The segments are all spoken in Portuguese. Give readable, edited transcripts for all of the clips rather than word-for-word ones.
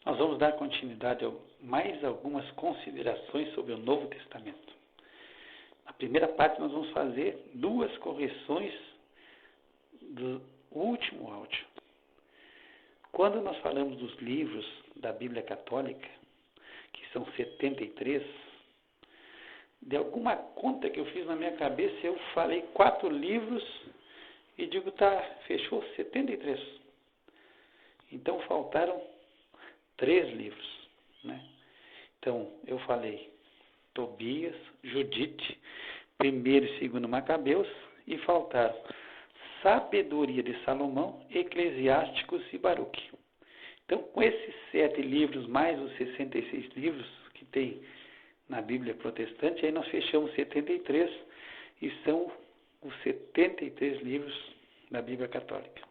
Nós vamos dar continuidade a mais algumas considerações sobre o Novo Testamento. Na primeira parte nós vamos fazer 2 correções do último áudio. Quando nós falamos dos livros da Bíblia Católica, que são 73, de alguma conta que eu fiz na minha cabeça, eu falei 4 livros e digo, fechou 73. Então faltaram 3 livros, né? Então eu falei Tobias, Judite, 1º e 2º Macabeus, e faltaram Sabedoria de Salomão, Eclesiásticos e Baruque. Então, com esses 7 livros, mais os 66 livros que tem na Bíblia protestante, aí nós fechamos 73 e são os 73 livros da Bíblia católica.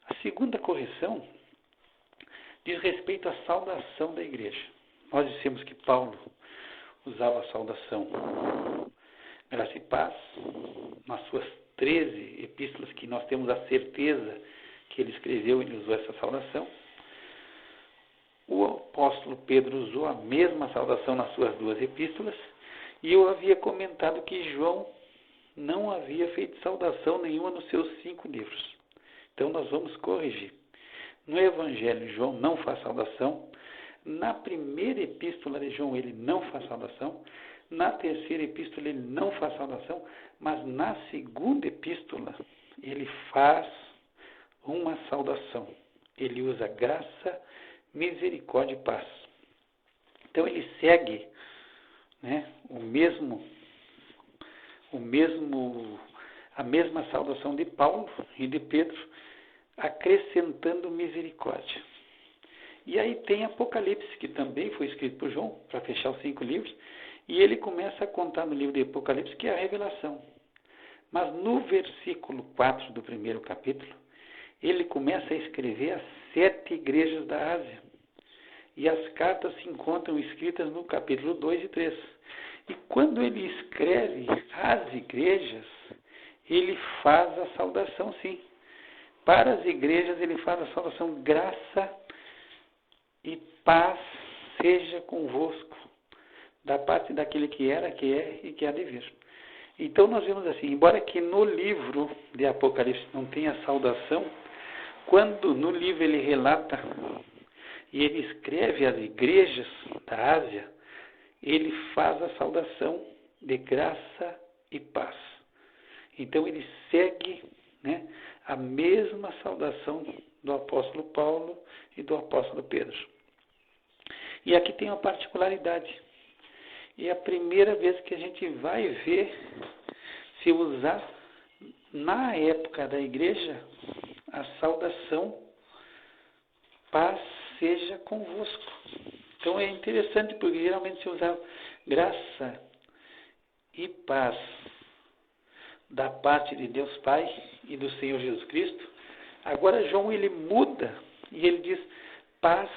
A segunda correção diz respeito à saudação da igreja. Nós dissemos que Paulo usava a saudação graça e paz nas suas 13 epístolas, que nós temos a certeza que ele escreveu, ele usou essa saudação. O apóstolo Pedro usou a mesma saudação nas suas 2 epístolas, e eu havia comentado que João não havia feito saudação nenhuma nos seus 5 livros. Então nós vamos corrigir. No Evangelho, João não faz saudação. Na primeira epístola de João, ele não faz saudação. Na terceira epístola, ele não faz saudação. Mas na segunda epístola, ele faz uma saudação. Ele usa graça, misericórdia e paz. Então ele segue, né, a mesma saudação de Paulo e de Pedro, acrescentando misericórdia. E aí tem Apocalipse, que também foi escrito por João, para fechar os 5 livros, e ele começa a contar no livro de Apocalipse, que é a revelação. Mas no versículo 4 do 1º capítulo, ele começa a escrever as 7 igrejas da Ásia. E as cartas se encontram escritas no capítulo 2 e 3. E quando ele escreve as igrejas, ele faz a saudação, sim. Para as igrejas, ele faz a saudação, graça e paz seja convosco, da parte daquele que era, que é e que há de vir. Então nós vemos assim, embora que no livro de Apocalipse não tenha saudação, quando no livro ele relata e ele escreve as igrejas da Ásia, ele faz a saudação de graça e paz. Então ele segue, né, a mesma saudação do apóstolo Paulo e do apóstolo Pedro. E aqui tem uma particularidade. E é a primeira vez que a gente vai ver se usar, na época da igreja, a saudação paz seja convosco. Então é interessante, porque geralmente se usava graça e paz da parte de Deus Pai e do Senhor Jesus Cristo. Agora João ele muda e ele diz paz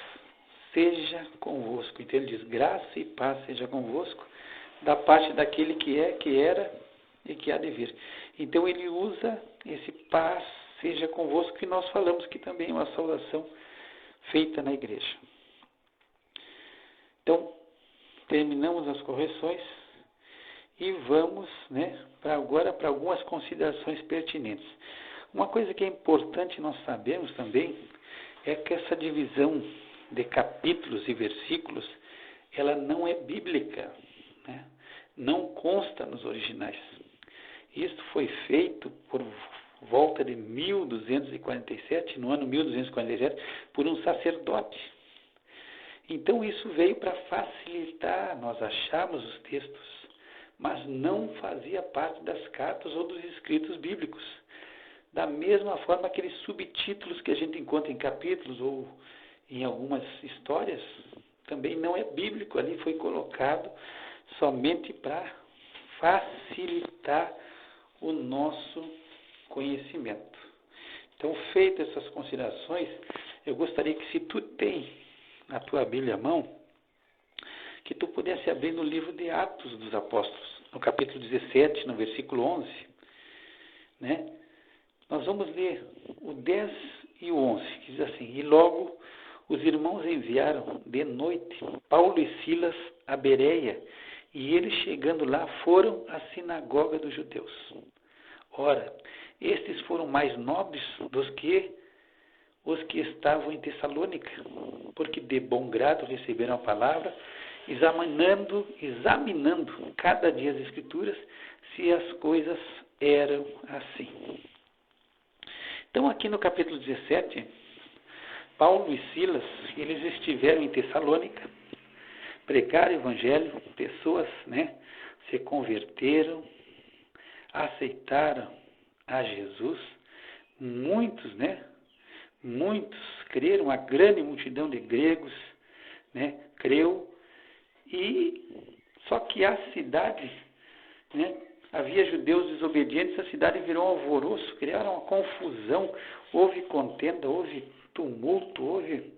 seja convosco. Então ele diz graça e paz seja convosco da parte daquele que é, que era e que há de vir. Então ele usa esse paz seja convosco, que nós falamos que também é uma saudação feita na igreja. Então, terminamos as correções e vamos, né, agora para algumas considerações pertinentes. Uma coisa que é importante nós sabermos também é que essa divisão de capítulos e versículos, ela não é bíblica, né? Não consta nos originais. Isso foi feito por volta de 1247, no ano 1247, por um sacerdote. Então isso veio para facilitar nós acharmos os textos, mas não fazia parte das cartas ou dos escritos bíblicos. Da mesma forma, aqueles subtítulos que a gente encontra em capítulos ou em algumas histórias, também não é bíblico, ali foi colocado somente para facilitar o nosso conhecimento. Então, feitas essas considerações, eu gostaria que, se tu tem na tua Bíblia à mão, que tu pudesse abrir no livro de Atos dos Apóstolos, no capítulo 17, no versículo 11, né? Nós vamos ler o 10 e o 11, que diz assim: E logo os irmãos enviaram de noite Paulo e Silas a Bereia, e eles, chegando lá, foram à sinagoga dos judeus. Ora, estes foram mais nobres dos que os que estavam em Tessalônica, porque de bom grado receberam a palavra, examinando cada dia as Escrituras, se as coisas eram assim. Então, aqui no capítulo 17, Paulo e Silas, eles estiveram em Tessalônica, pregaram o evangelho, pessoas, se converteram, aceitaram a Jesus, muitos creram, a grande multidão de gregos, creu, e só que a cidade, havia judeus desobedientes, a cidade virou um alvoroço, criaram uma confusão, houve contenda, houve tumulto, houve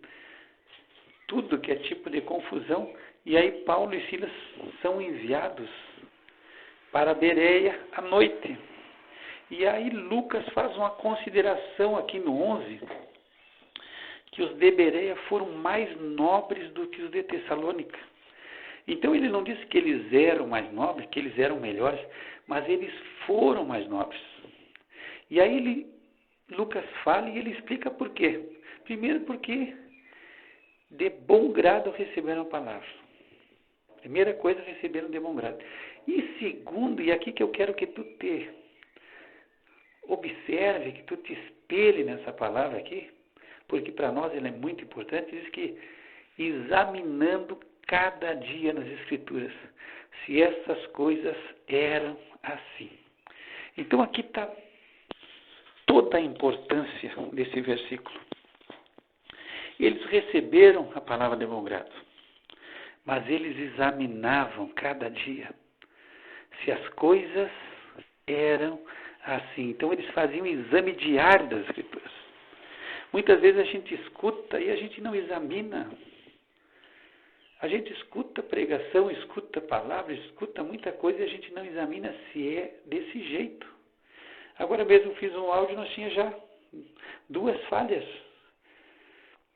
tudo que é tipo de confusão, e aí Paulo e Silas são enviados para Bereia à noite. E aí Lucas faz uma consideração aqui no 11, que os de Bereia foram mais nobres do que os de Tessalônica. Então ele não disse que eles eram mais nobres, que eles eram melhores, mas eles foram mais nobres. E aí Lucas fala e ele explica por quê. Primeiro porque de bom grado receberam a palavra. Primeira coisa, receberam de bom grado. E segundo, e aqui que eu quero que tu te observe, que tu te espelhe nessa palavra aqui, porque para nós ela é muito importante, diz que examinando cada dia nas Escrituras, se essas coisas eram assim. Então aqui está toda a importância desse versículo. Eles receberam a palavra de bom grado, mas eles examinavam cada dia se as coisas eram assim. Então eles faziam um exame diário das Escrituras. Muitas vezes a gente escuta e a gente não examina. A gente escuta pregação, escuta palavras, escuta muita coisa e a gente não examina se é desse jeito. Agora mesmo fiz um áudio, nós tínhamos já 2 falhas.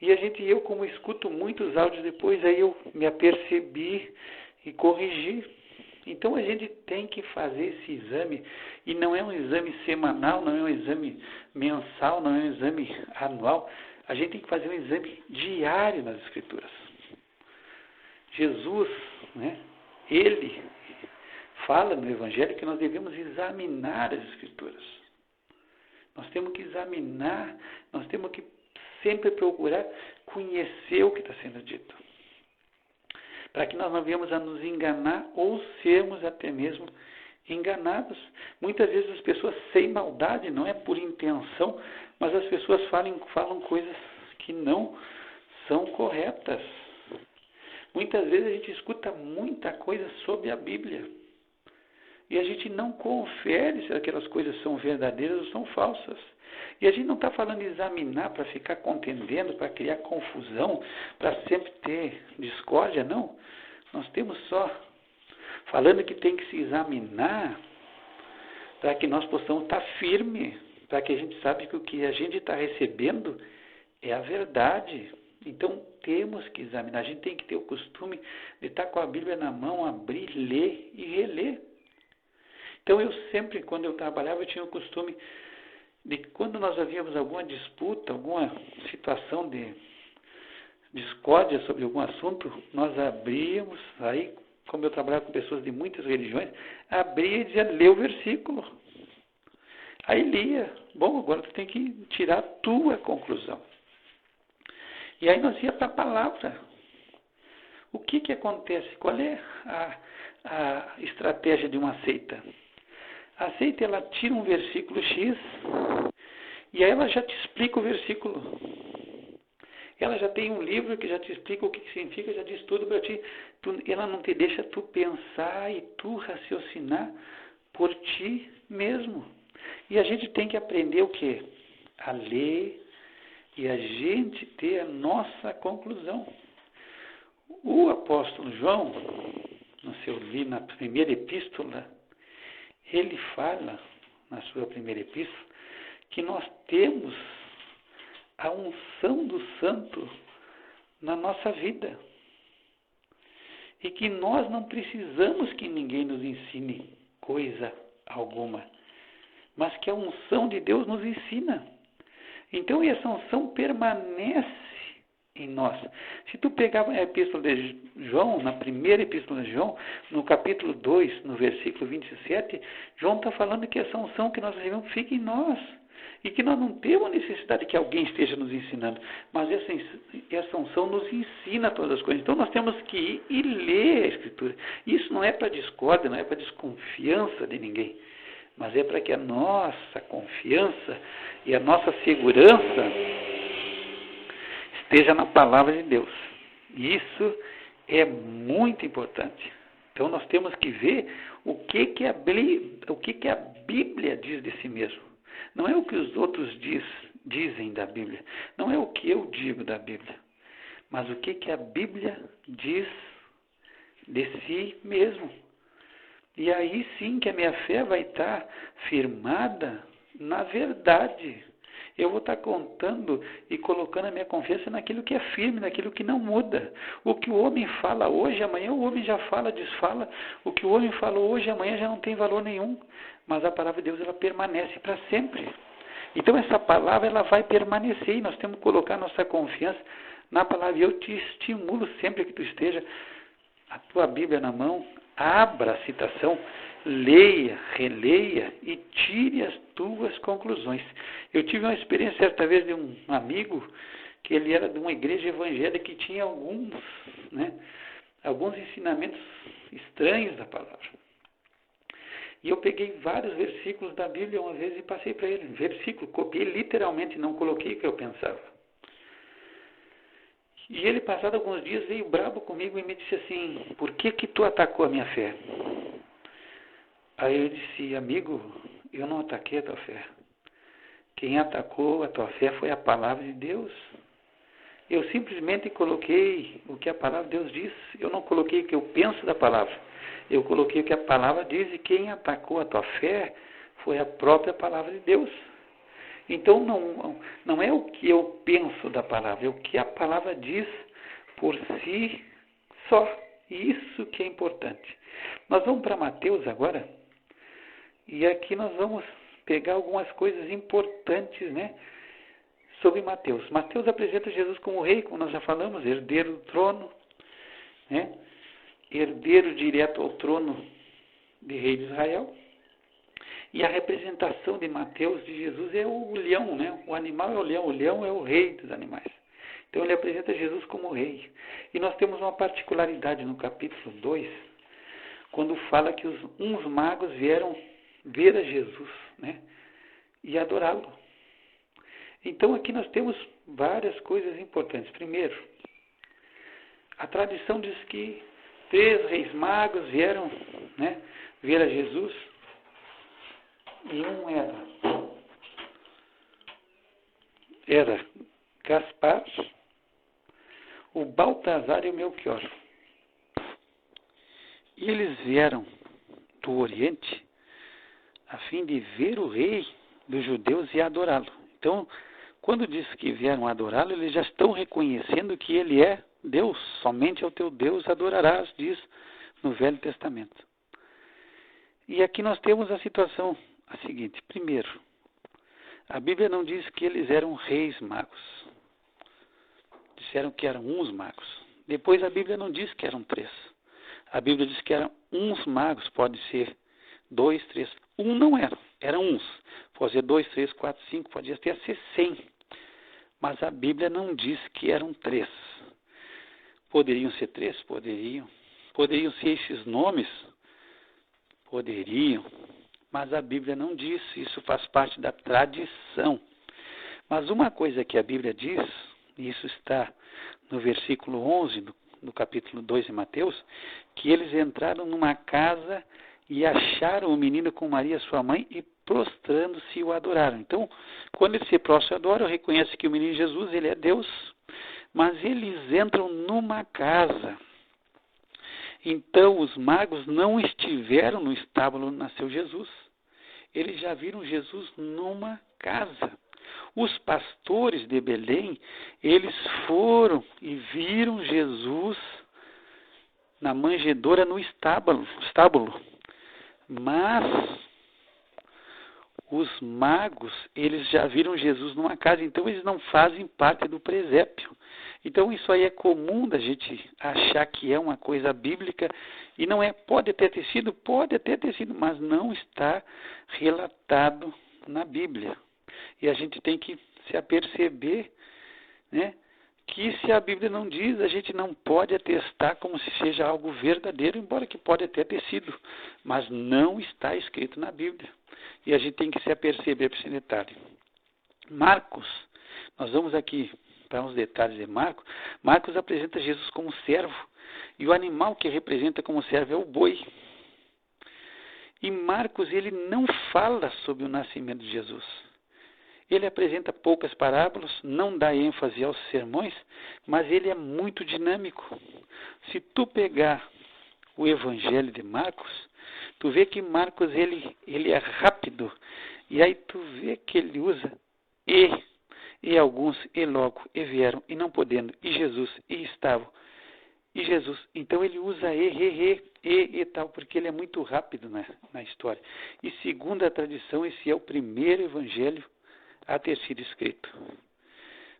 E eu como escuto muitos áudios depois, aí eu me apercebi e corrigi. Então a gente tem que fazer esse exame, e não é um exame semanal, não é um exame mensal, não é um exame anual. A gente tem que fazer um exame diário nas Escrituras. Jesus, ele fala no Evangelho que nós devemos examinar as Escrituras. Nós temos que examinar, nós temos que sempre procurar conhecer o que está sendo dito, para que nós não venhamos a nos enganar ou sermos até mesmo enganados. Muitas vezes as pessoas, sem maldade, não é por intenção, mas as pessoas falam coisas que não são corretas. Muitas vezes a gente escuta muita coisa sobre a Bíblia e a gente não confere se aquelas coisas são verdadeiras ou são falsas. E a gente não está falando de examinar para ficar contendendo, para criar confusão, para sempre ter discórdia, não. Nós temos só falando que tem que se examinar para que nós possamos estar firme, para que a gente saiba que o que a gente está recebendo é a verdade. Então temos que examinar, a gente tem que ter o costume de estar com a Bíblia na mão, abrir, ler e reler. Então eu sempre, quando eu trabalhava, eu tinha o costume de quando nós havíamos alguma disputa, alguma situação de discórdia sobre algum assunto, nós abríamos, aí como eu trabalhava com pessoas de muitas religiões, abria e dizia, lê o versículo. Aí lia, bom, agora tu tem que tirar a tua conclusão. E aí nós ia para a palavra. O que acontece? Qual é a estratégia de uma seita? A seita, ela tira um versículo X e aí ela já te explica o versículo. Ela já tem um livro que já te explica o que significa, já diz tudo para ti. Ela não te deixa tu pensar e tu raciocinar por ti mesmo. E a gente tem que aprender o quê? A ler e a gente ter a nossa conclusão. O apóstolo João, no seu livro, na primeira epístola, ele fala, na sua primeira epístola, que nós temos a unção do santo na nossa vida. E que nós não precisamos que ninguém nos ensine coisa alguma, mas que a unção de Deus nos ensina. Então essa unção permanece em nós. Se tu pegar a epístola de João, na primeira epístola de João, no capítulo 2, no versículo 27, João está falando que essa unção que nós recebemos fica em nós. E que nós não temos necessidade que alguém esteja nos ensinando, mas essa unção nos ensina todas as coisas. Então nós temos que ir e ler a Escritura. Isso não é para discórdia, não é para desconfiança de ninguém, mas é para que a nossa confiança e a nossa segurança esteja na palavra de Deus. E isso é muito importante. Então nós temos que ver o que a Bíblia diz de si mesmo. Não é o que os outros dizem da Bíblia. Não é o que eu digo da Bíblia. Mas o que a Bíblia diz de si mesmo. E aí sim que a minha fé vai estar firmada na verdade. Eu vou estar contando e colocando a minha confiança naquilo que é firme, naquilo que não muda. O que o homem fala hoje, amanhã o homem já fala, desfala. O que o homem falou hoje, amanhã já não tem valor nenhum. Mas a palavra de Deus, ela permanece para sempre. Então essa palavra, ela vai permanecer e nós temos que colocar nossa confiança na palavra. E eu te estimulo sempre que tu esteja a tua Bíblia na mão, abra a citação, leia, releia e tire as tuas conclusões. Eu tive uma experiência certa vez de um amigo que ele era de uma igreja evangélica que tinha alguns ensinamentos estranhos da palavra. E eu peguei vários versículos da Bíblia uma vez e passei para ele. Versículo, copiei literalmente, não coloquei o que eu pensava. E ele, passado alguns dias, veio bravo comigo e me disse assim: por que tu atacou a minha fé? Aí eu disse: amigo, eu não ataquei a tua fé. Quem atacou a tua fé foi a palavra de Deus. Eu simplesmente coloquei o que a palavra de Deus diz. Eu não coloquei o que eu penso da palavra. Eu coloquei o que a palavra diz, e quem atacou a tua fé foi a própria palavra de Deus. Então não é o que eu penso da palavra, é o que a palavra diz por si só. Isso que é importante. Nós vamos para Mateus agora, e aqui nós vamos pegar algumas coisas importantes, sobre Mateus. Mateus apresenta Jesus como rei, como nós já falamos, herdeiro do trono, herdeiro direto ao trono de rei de Israel. E a representação de Mateus de Jesus é o leão, O animal é o leão é o rei dos animais. Então ele apresenta Jesus como rei. E nós temos uma particularidade no capítulo 2, quando fala que uns magos vieram ver a Jesus, e adorá-lo. Então aqui nós temos várias coisas importantes. Primeiro, a tradição diz que 3 reis magos vieram, ver a Jesus, e um era Gaspar, o Baltazar e o Melquior. E eles vieram do Oriente a fim de ver o rei dos judeus e adorá-lo. Então, quando diz que vieram adorá-lo, eles já estão reconhecendo que ele é Deus. Somente ao teu Deus adorarás, diz no Velho Testamento. E aqui nós temos a situação a seguinte. Primeiro, a Bíblia não diz que eles eram reis magos. Disseram que eram uns magos. Depois a Bíblia não diz que eram 3. A Bíblia diz que eram uns magos, pode ser 2, 3. Um não era, eram uns. Pode ser 2, 3, 4, 5, pode até ser 100. Mas a Bíblia não diz que eram 3. Poderiam ser 3? Poderiam. Poderiam ser esses nomes? Poderiam. Mas a Bíblia não diz, isso faz parte da tradição. Mas uma coisa que a Bíblia diz, e isso está no versículo 11 do capítulo 2 de Mateus, que eles entraram numa casa e acharam o menino com Maria, sua mãe, e prostrando-se o adoraram. Então, quando eles se prostram e adoram, reconhecem que o menino Jesus, ele é Deus, mas eles entram numa casa. Então, os magos não estiveram no estábulo onde nasceu Jesus. Eles já viram Jesus numa casa. Os pastores de Belém, eles foram e viram Jesus na manjedoura no estábulo. Mas os magos, eles já viram Jesus numa casa, então eles não fazem parte do presépio. Então isso aí é comum da gente achar que é uma coisa bíblica, e não é. Pode até ter sido, mas não está relatado na Bíblia. E a gente tem que se aperceber, né, que se a Bíblia não diz, a gente não pode atestar como se seja algo verdadeiro, embora que pode até ter sido, mas não está escrito na Bíblia. E a gente tem que se aperceber para esse detalhe. Marcos, nós vamos aqui para uns detalhes de Marcos. Marcos apresenta Jesus como servo, e o animal que representa como servo é o boi. E Marcos, ele não fala sobre o nascimento de Jesus. Ele apresenta poucas parábolas, não dá ênfase aos sermões, mas ele é muito dinâmico. Se tu pegar o Evangelho de Marcos, tu vê que Marcos ele é rápido, e aí tu vê que ele usa e alguns, e logo, e vieram, e não podendo, e Jesus, e estavam, e Jesus. Então ele usa e tal, porque ele é muito rápido na história. E segundo a tradição, esse é o primeiro evangelho a ter sido escrito.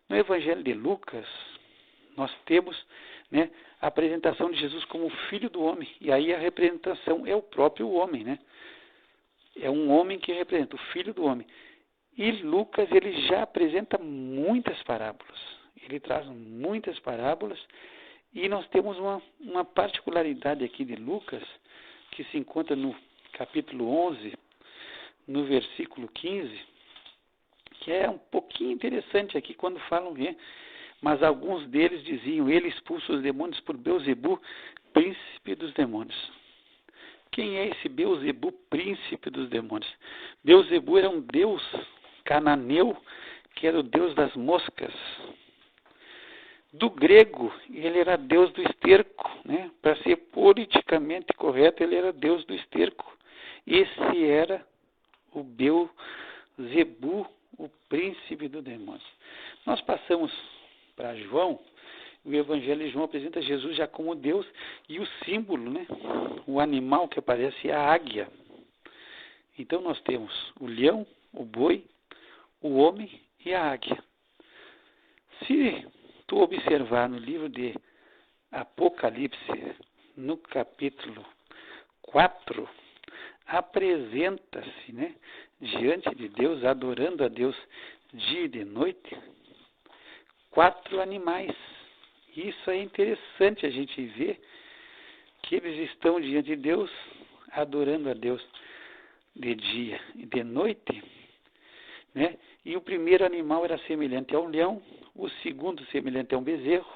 No Evangelho de Lucas, nós temos, né, a apresentação de Jesus como Filho do Homem, e aí a representação é o próprio homem, né? É um homem que representa o Filho do Homem. E Lucas, ele já apresenta muitas parábolas. Ele traz muitas parábolas, e nós temos uma particularidade aqui de Lucas, que se encontra no capítulo 11, no versículo 15, que é um pouquinho interessante aqui quando falam, mas alguns deles diziam, ele expulsa os demônios por Beelzebu, príncipe dos demônios. Quem é esse Beelzebu, príncipe dos demônios? Beelzebu era um deus cananeu, que era o deus das moscas. Do grego, ele era deus do esterco, né? Para ser politicamente correto, ele era deus do esterco. Esse era o Beelzebu, o príncipe do demônio. Nós passamos para João, o Evangelho de João apresenta Jesus já como Deus, e o símbolo, né, o animal que aparece é a águia. Então nós temos o leão, o boi, o homem e a águia. Se tu observar no livro de Apocalipse, no capítulo 4, apresenta-se, né, diante de Deus, adorando a Deus dia e de noite, 4 animais. Isso é interessante a gente ver que eles estão diante de Deus, adorando a Deus de dia e de noite, né? E o primeiro animal era semelhante a um leão, o segundo semelhante a um bezerro,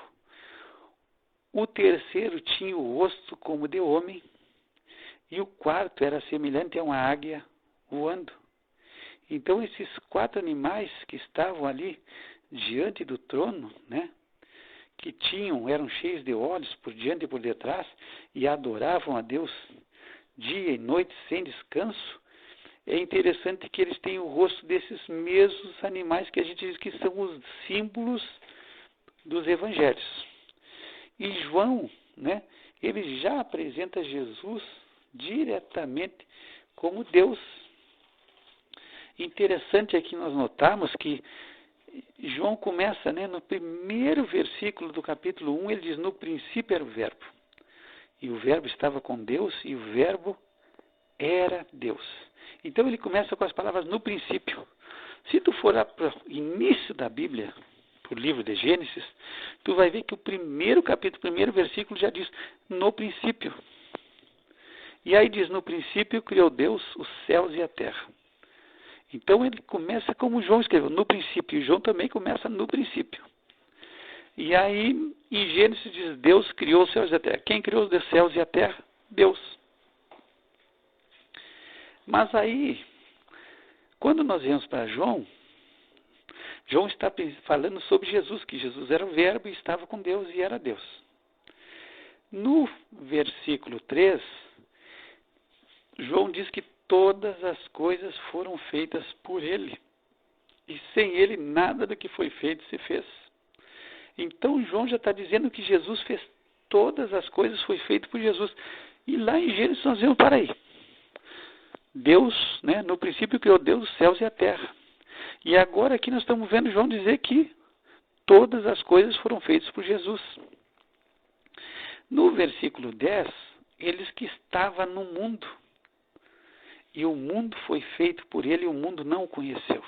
o terceiro tinha o rosto como de homem, e o quarto era semelhante a uma águia voando. Então esses 4 animais que estavam ali diante do trono, né, que eram cheios de olhos por diante e por detrás, e adoravam a Deus dia e noite sem descanso, é interessante que eles têm o rosto desses mesmos animais que a gente diz que são os símbolos dos evangelhos. E João, né, ele já apresenta Jesus diretamente como Deus. Interessante aqui nós notarmos que João começa, né, no primeiro versículo do capítulo 1, ele diz, no princípio era o verbo. E o verbo estava com Deus, e o verbo era Deus. Então ele começa com as palavras no princípio. Se tu for lá para o início da Bíblia, para o livro de Gênesis, tu vai ver que o primeiro capítulo, o primeiro versículo já diz no princípio. E aí diz, no princípio criou Deus os céus e a terra. Então ele começa como João escreveu, no princípio. E João também começa no princípio. E aí, em Gênesis diz, Deus criou os céus e a terra. Quem criou os céus e a terra? Deus. Mas aí, quando nós vemos para João, João está falando sobre Jesus, que Jesus era o verbo e estava com Deus e era Deus. No versículo 3, João diz que todas as coisas foram feitas por ele. e sem ele nada do que foi feito se fez. Então João já está dizendo que Jesus fez todas as coisas, foi feito por Jesus. E lá em Gênesis nós vemos, para aí, Deus, né, no princípio criou Deus os céus e a terra. E agora aqui nós estamos vendo João dizer que todas as coisas foram feitas por Jesus. No versículo 10, ele diz que estava no mundo. E o mundo foi feito por ele e o mundo não o conheceu.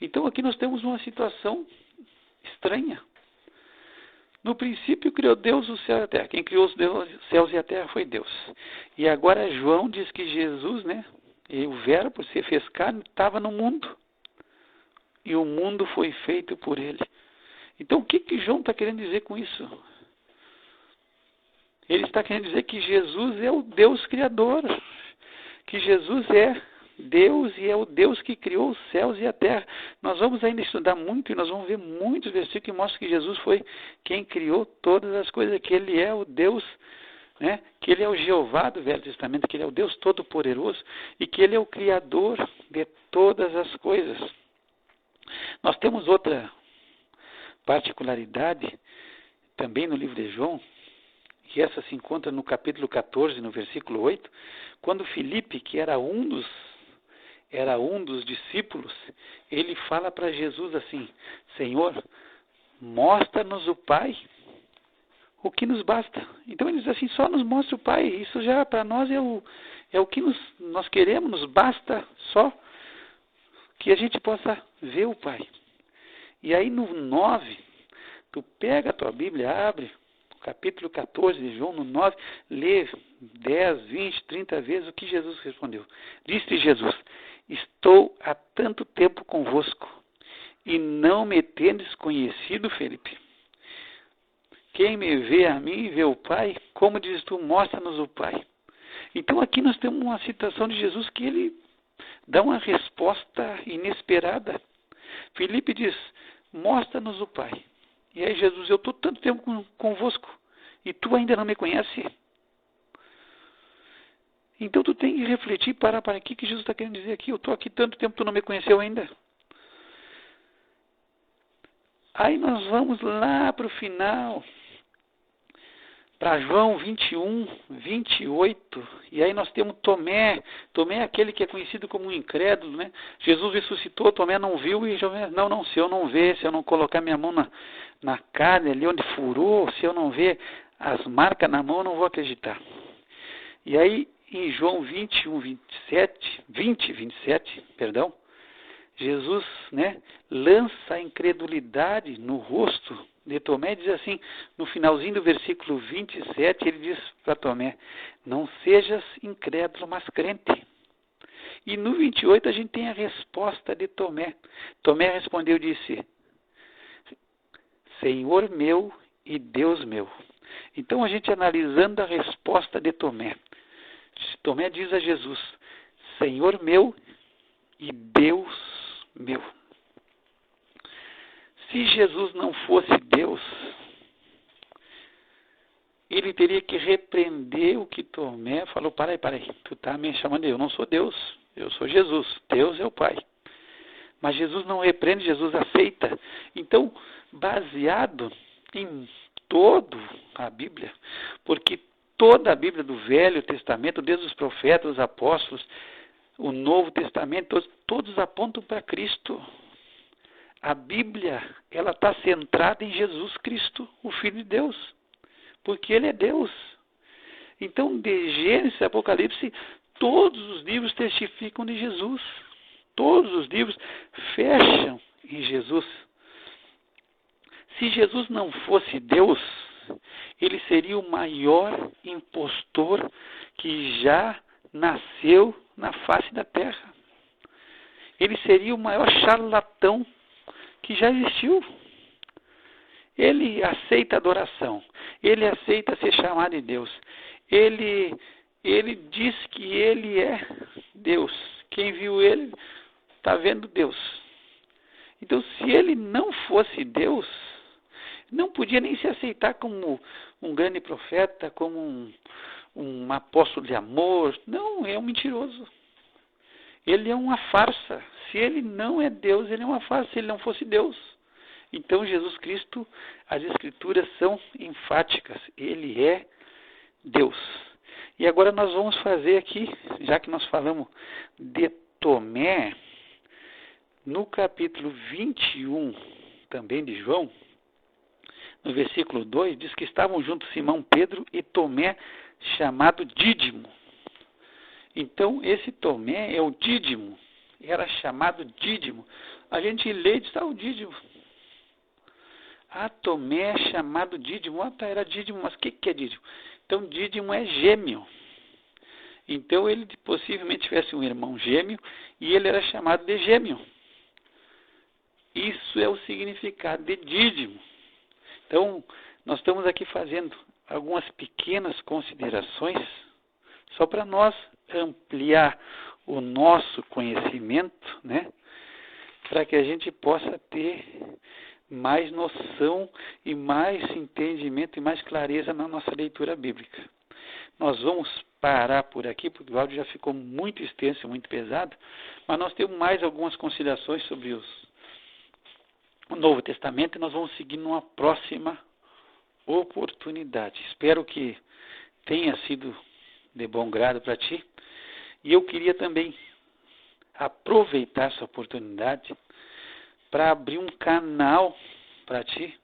Então aqui nós temos uma situação estranha. No princípio criou Deus o céu e a terra. Quem criou os céus e a terra foi Deus. E agora João diz que Jesus, né, e o verbo se fez carne, estava no mundo. E o mundo foi feito por ele. Então o que João está querendo dizer com isso? Ele está querendo dizer que Jesus é o Deus Criador. Que Jesus é Deus e é o Deus que criou os céus e a terra. Nós vamos ainda estudar muito e nós vamos ver muitos versículos que mostram que Jesus foi quem criou todas as coisas, que ele é o Deus, né? Que ele é o Jeová do Velho Testamento, que ele é o Deus Todo-Poderoso e que ele é o Criador de todas as coisas. Nós temos outra particularidade também no livro de João, que essa se encontra no capítulo 14, no versículo 8, quando Filipe, que era um dos discípulos, ele fala para Jesus assim: Senhor, mostra-nos o Pai, o que nos basta. Então ele diz assim: só nos mostra o Pai, isso já para nós é o que nós queremos, nos basta só que a gente possa ver o Pai. E aí no 9, tu pega a tua Bíblia, abre capítulo 14 de João, no 9, lê 10, 20, 30 vezes o que Jesus respondeu. Disse Jesus: estou há tanto tempo convosco, e não me tendes conhecido, Felipe. Quem me vê a mim, vê o Pai. Como dizes tu, mostra-nos o Pai. Então aqui nós temos uma citação de Jesus que ele dá uma resposta inesperada. Felipe diz: mostra-nos o Pai. E aí Jesus: eu estou tanto tempo convosco e tu ainda não me conhece? Então tu tem que refletir, para que Jesus está querendo dizer aqui? Eu estou aqui tanto tempo, tu não me conheceu ainda? Aí nós vamos lá para o final, para João 21, 28, e aí nós temos Tomé. Tomé é aquele que é conhecido como um incrédulo, né? Jesus ressuscitou, Tomé não viu e Tomé: não, se eu não ver, se eu não colocar minha mão na carne ali onde furou, se eu não ver as marcas na mão, eu não vou acreditar. E aí em João 20, 27, Jesus, né, lança a incredulidade no rosto de Tomé e diz assim, no finalzinho do versículo 27, ele diz para Tomé: não sejas incrédulo, mas crente. E no 28 a gente tem a resposta de Tomé. Tomé respondeu e disse: Senhor meu e Deus meu. Então a gente analisando a resposta de Tomé, Tomé diz a Jesus: Senhor meu e Deus meu. Se Jesus não fosse Deus, ele teria que repreender o que Tomé falou: para aí, tu está me chamando de eu não sou Deus, eu sou Jesus, Deus é o Pai. Mas Jesus não repreende, Jesus aceita. Então, baseado em toda a Bíblia, porque toda a Bíblia do Velho Testamento, desde os profetas, os apóstolos, o Novo Testamento, todos apontam para Cristo. A Bíblia, ela está centrada em Jesus Cristo, o Filho de Deus, porque Ele é Deus. Então, de Gênesis a Apocalipse, todos os livros testificam de Jesus. Todos os livros fecham em Jesus. Se Jesus não fosse Deus, Ele seria o maior impostor que já nasceu na face da terra. Ele seria o maior charlatão que já existiu. Ele aceita adoração, ele aceita ser chamado de Deus, ele diz que ele é Deus. Quem viu ele está vendo Deus. Então, se ele não fosse Deus, não podia nem se aceitar como um grande profeta, como um apóstolo de amor. Não, é um mentiroso. Ele é uma farsa. Se ele não é Deus, ele é uma farsa, se ele não fosse Deus. Então, Jesus Cristo, as Escrituras são enfáticas. Ele é Deus. E agora nós vamos fazer aqui, já que nós falamos de Tomé, no capítulo 21, também de João, no versículo 2, diz que estavam juntos Simão Pedro e Tomé, chamado Dídimo. Então, esse Tomé é o Dídimo, era chamado Dídimo. A gente lê e diz, o Dídimo. Tomé é chamado Dídimo. Era Dídimo, mas o que é Dídimo? Então, Dídimo é gêmeo. Então, ele possivelmente tivesse um irmão gêmeo e ele era chamado de gêmeo. Isso é o significado de Dídimo. Então, nós estamos aqui fazendo algumas pequenas considerações, só para nós ampliar o nosso conhecimento, né? Para que a gente possa ter mais noção e mais entendimento e mais clareza na nossa leitura bíblica. Nós vamos parar por aqui, porque o áudio já ficou muito extenso, muito pesado, mas nós temos mais algumas considerações sobre o Novo Testamento e nós vamos seguir numa próxima oportunidade. Espero que tenha sido de bom grado para ti. E eu queria também aproveitar essa oportunidade para abrir um canal para ti.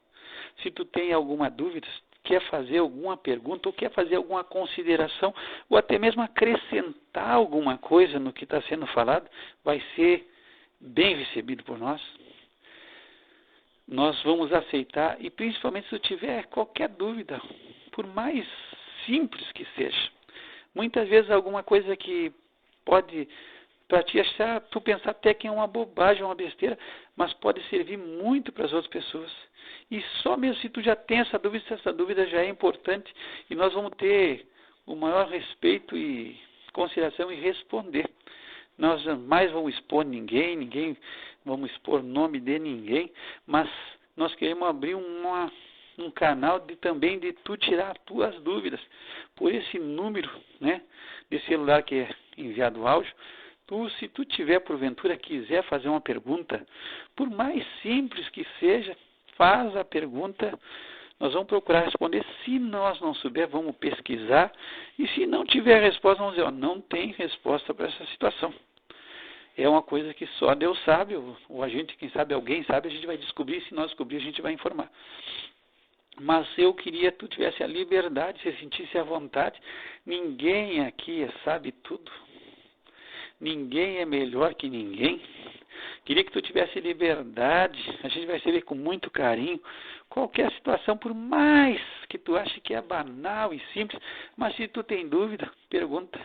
Se tu tem alguma dúvida, quer fazer alguma pergunta ou quer fazer alguma consideração ou até mesmo acrescentar alguma coisa no que está sendo falado, vai ser bem recebido por nós. Nós vamos aceitar e principalmente se tu tiver qualquer dúvida, por mais simples que seja. Muitas vezes alguma coisa que pode, para ti achar, tu pensar até que é uma bobagem, uma besteira, mas pode servir muito para as outras pessoas. E só mesmo se tu já tem essa dúvida, se essa dúvida já é importante, e nós vamos ter o maior respeito e consideração em responder. Nós jamais vamos expor ninguém vamos expor nome de ninguém, mas nós queremos abrir um canal também de tu tirar as tuas dúvidas. Por esse número, né, de celular que é enviado áudio, se tu tiver, porventura, quiser fazer uma pergunta, por mais simples que seja, faz a pergunta, nós vamos procurar responder. Se nós não souber, vamos pesquisar, e se não tiver resposta, vamos dizer, não tem resposta para essa situação. É uma coisa que só Deus sabe, ou a gente, quem sabe, alguém sabe, a gente vai descobrir, se nós descobrir, a gente vai informar. Mas eu queria que tu tivesse a liberdade, se sentisse à vontade. Ninguém aqui sabe tudo. Ninguém é melhor que ninguém. Queria que tu tivesse liberdade, a gente vai receber com muito carinho. Qualquer situação, por mais que tu ache que é banal e simples, mas se tu tem dúvida, pergunta.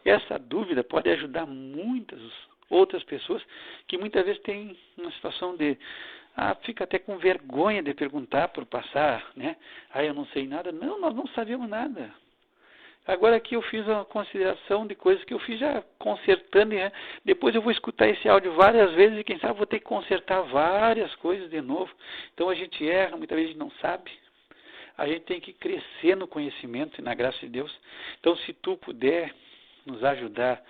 Essa dúvida pode ajudar muitas outras pessoas que muitas vezes têm uma situação de fica até com vergonha de perguntar por passar, né? Eu não sei nada. Não, nós não sabemos nada. Agora aqui eu fiz uma consideração de coisas que eu fiz já consertando, né? Depois eu vou escutar esse áudio várias vezes e quem sabe vou ter que consertar várias coisas de novo. Então a gente erra, muitas vezes a gente não sabe. A gente tem que crescer no conhecimento e na graça de Deus. Então se tu puder nos ajudar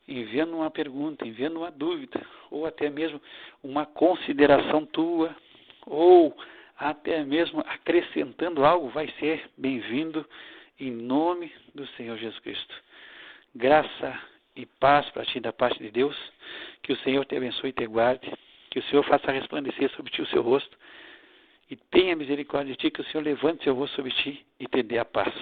enviando uma pergunta, enviando uma dúvida, ou até mesmo uma consideração tua, ou até mesmo acrescentando algo, vai ser bem-vindo em nome do Senhor Jesus Cristo. Graça e paz para ti da parte de Deus, que o Senhor te abençoe e te guarde, que o Senhor faça resplandecer sobre ti o seu rosto, e tenha misericórdia de ti, que o Senhor levante seu rosto sobre ti e te dê a paz.